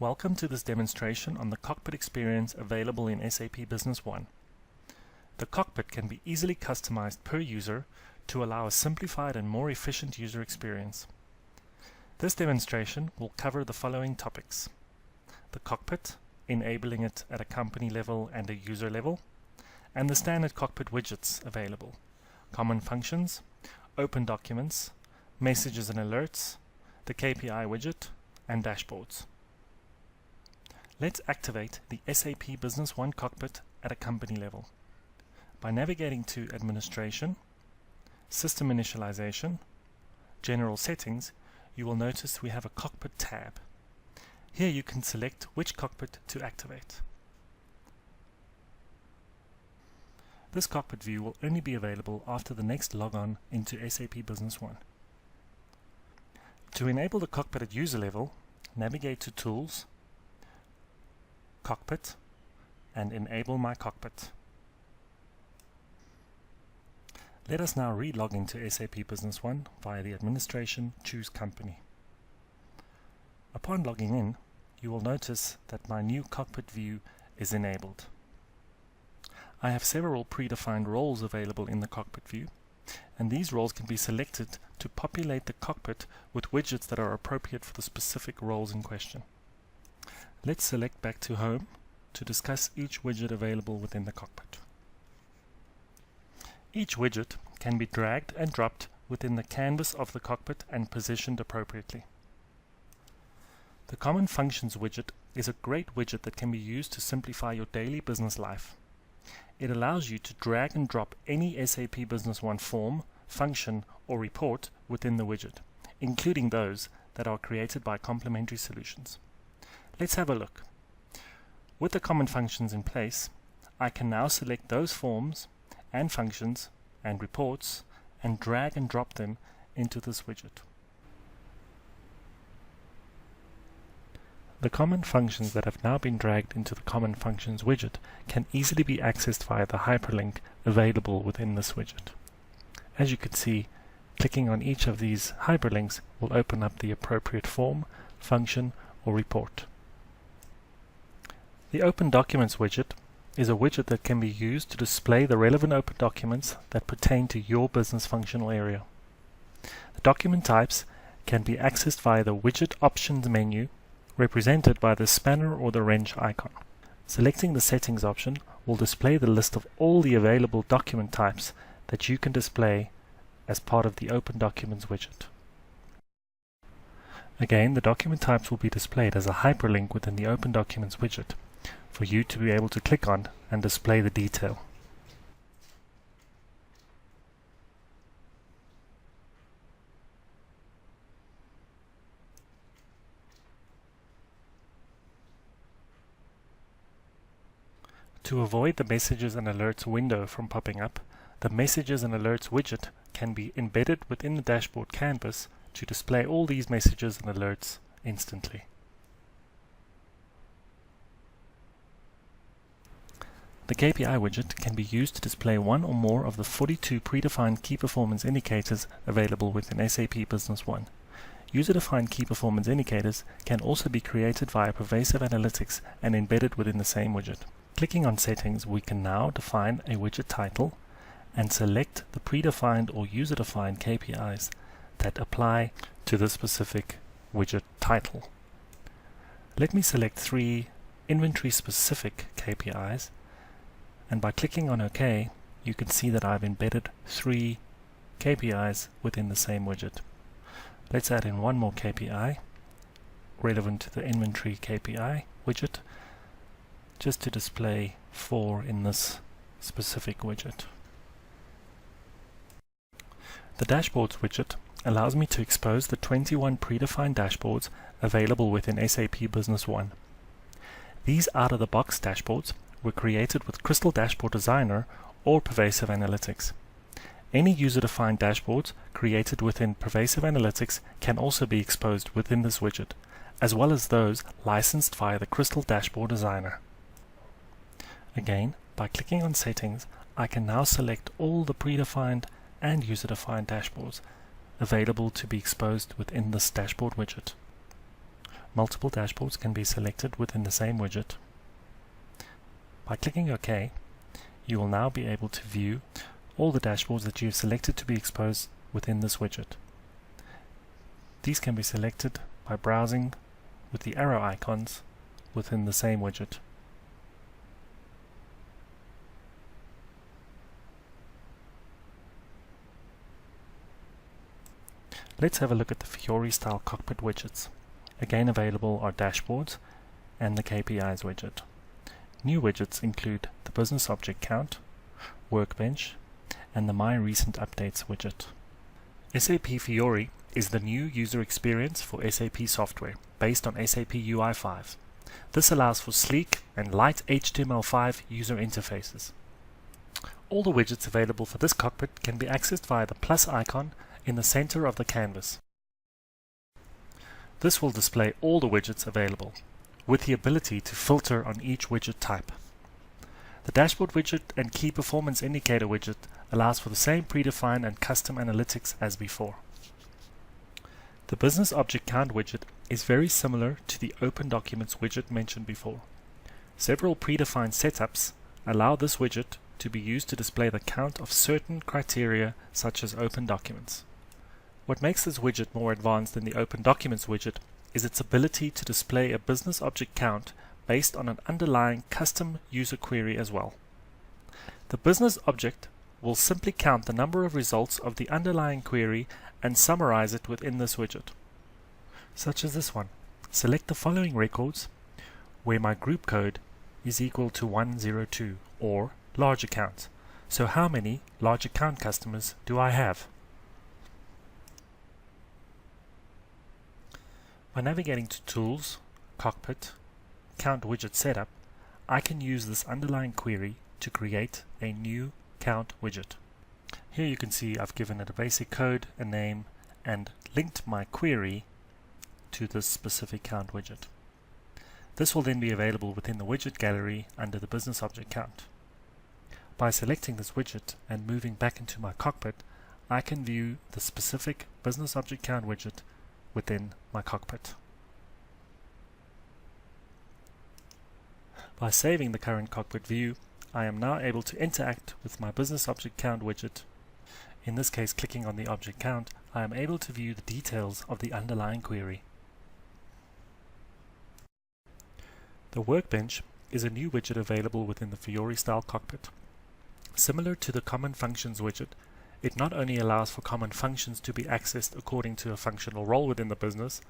Welcome to this demonstration on the cockpit experience available in SAP Business One. The cockpit can be easily customized per user to allow a simplified and more efficient user experience. This demonstration will cover the following topics: the cockpit, enabling it at a company level and a user level, and the standard cockpit widgets available, common functions, open documents, messages and alerts, the KPI widget, and dashboards. Let's activate the SAP Business One cockpit at a company level. By navigating to Administration, System Initialization, General Settings, you will notice we have a Cockpit tab. Here you can select which cockpit to activate. This cockpit view will only be available after the next logon into SAP Business One. To enable the cockpit at user level, navigate to Tools, Cockpit, and Enable My Cockpit. Let us now re-log into SAP Business One via the Administration Choose Company. Upon logging in, you will notice that my new cockpit view is enabled. I have several predefined roles available in the cockpit view, and these roles can be selected to populate the cockpit with widgets that are appropriate for the specific roles in question. Let's select back to Home to discuss each widget available within the cockpit. Each widget can be dragged and dropped within the canvas of the cockpit and positioned appropriately. The Common Functions widget is a great widget that can be used to simplify your daily business life. It allows you to drag and drop any SAP Business One form, function, or report within the widget, including those that are created by complementary solutions. Let's have a look. With the common functions in place, I can now select those forms and functions and reports and drag and drop them into this widget. The common functions that have now been dragged into the Common Functions widget can easily be accessed via the hyperlink available within this widget. As you can see, clicking on each of these hyperlinks will open up the appropriate form, function, or report. The Open Documents widget is a widget that can be used to display the relevant open documents that pertain to your business functional area. The document types can be accessed via the Widget Options menu, represented by the spanner or the wrench icon. Selecting the Settings option will display the list of all the available document types that you can display as part of the Open Documents widget. Again, the document types will be displayed as a hyperlink within the Open Documents widget for you to be able to click on and display the detail. To avoid the Messages and Alerts window from popping up, the Messages and Alerts widget can be embedded within the dashboard canvas to display all these messages and alerts instantly. The KPI widget can be used to display one or more of the 42 predefined key performance indicators available within SAP Business One. User-defined key performance indicators can also be created via pervasive analytics and embedded within the same widget. Clicking on Settings, we can now define a widget title and select the predefined or user-defined KPIs that apply to the specific widget title. Let me select 3 inventory-specific KPIs, and by clicking on OK, you can see that I've embedded 3 KPIs within the same widget. Let's add in one more KPI relevant to the inventory KPI widget, just to display 4 in this specific widget. The Dashboards widget allows me to expose the 21 predefined dashboards available within SAP Business One. These out-of-the-box dashboards were created with Crystal Dashboard Designer or Pervasive Analytics. Any user-defined dashboards created within Pervasive Analytics can also be exposed within this widget, as well as those licensed via the Crystal Dashboard Designer. Again, by clicking on Settings, I can now select all the predefined and user-defined dashboards available to be exposed within this dashboard widget. multiple dashboards can be selected within the same widget. By clicking OK, you will now be able to view all the dashboards that you have selected to be exposed within this widget. These can be selected by browsing with the arrow icons within the same widget. Let's have a look at the Fiori style cockpit widgets. Again available are dashboards and the KPIs widget. New widgets include the business object count, workbench, and the My Recent Updates widget. SAP Fiori is the new user experience for SAP software based on SAP UI5. This allows for sleek and light HTML5 user interfaces. All the widgets available for this cockpit can be accessed via the plus icon in the center of the canvas. This will display all the widgets available, with the ability to filter on each widget type. The dashboard widget and key performance indicator widget allows for the same predefined and custom analytics as before. The business object count widget is very similar to the open documents widget mentioned before. Several predefined setups allow this widget to be used to display the count of certain criteria such as open documents. What makes this widget more advanced than the Open Documents widget is its ability to display a business object count based on an underlying custom user query as well. The business object will simply count the number of results of the underlying query and summarize it within this widget. Such as this one. Select the following records where my group code is equal to 102 or large account. So how many large account customers do I have? By navigating to Tools, Cockpit, Count Widget Setup, I can use this underlying query to create a new count widget. Here you can see I've given it a basic code, a name, and linked my query to this specific count widget. This will then be available within the widget gallery under the business object count. By selecting this widget and moving back into my cockpit, I can view the specific business object count widget within my cockpit. By saving the current cockpit view, I am now able to interact with my business object count widget. In this case, clicking on the object count, I am able to view the details of the underlying query. The workbench is a new widget available within the Fiori style cockpit. Similar to the Common Functions widget, it not only allows for common functions to be accessed according to a functional role within the business,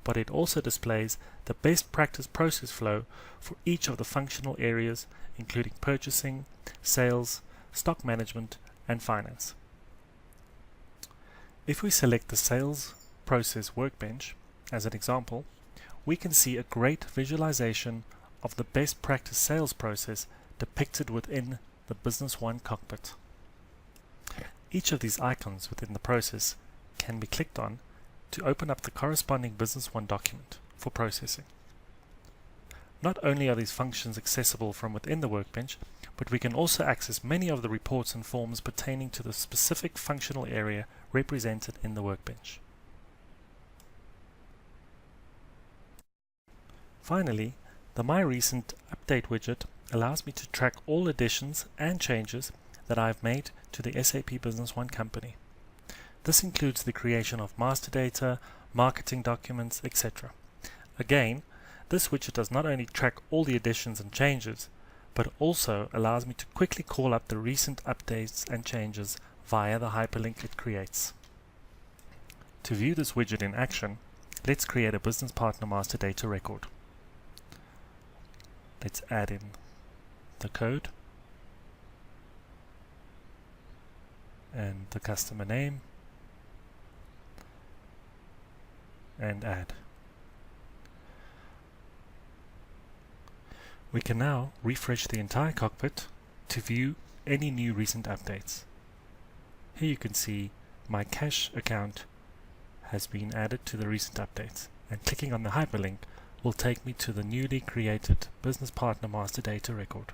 but it also displays the best practice process flow for each of the functional areas, including purchasing, sales, stock management, and finance. If we select the Sales Process Workbench as an example, we can see a great visualization of the best practice sales process depicted within the Business One cockpit. Each of these icons within the process can be clicked on to open up the corresponding Business One document for processing. Not only are these functions accessible from within the workbench, but we can also access many of the reports and forms pertaining to the specific functional area represented in the workbench. Finally, the My Recent Update widget allows me to track all additions and changes that I've made to the SAP Business One company. This includes the creation of master data, marketing documents, etc. Again, this widget does not only track all the additions and changes, but also allows me to quickly call up the recent updates and changes via the hyperlink it creates. To view this widget in action, let's create a business partner master data record. Let's add in the code and the customer name and add. We can now refresh the entire cockpit to view any new recent updates. Here you can see my cash account has been added to the recent updates, and clicking on the hyperlink will take me to the newly created Business Partner Master Data record.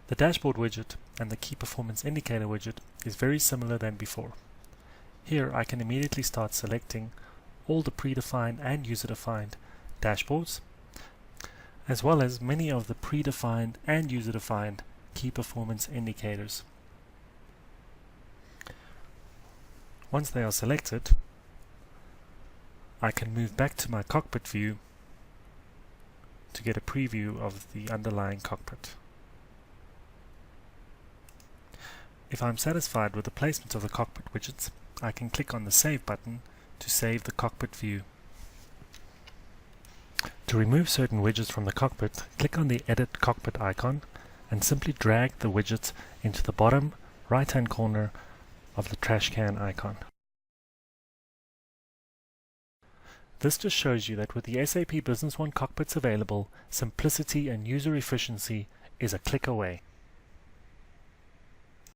The dashboard widget and the key performance indicator widget is very similar than before. Here I can immediately start selecting all the predefined and user-defined dashboards, as well as many of the predefined and user-defined key performance indicators. Once they are selected, I can move back to my cockpit view to get a preview of the underlying cockpit. If I'm satisfied with the placement of the cockpit widgets, I can click on the Save button to save the cockpit view. To remove certain widgets from the cockpit, click on the Edit Cockpit icon and simply drag the widgets into the bottom right-hand corner of the trash can icon. This just shows you that with the SAP Business One cockpits available, simplicity and user efficiency is a click away.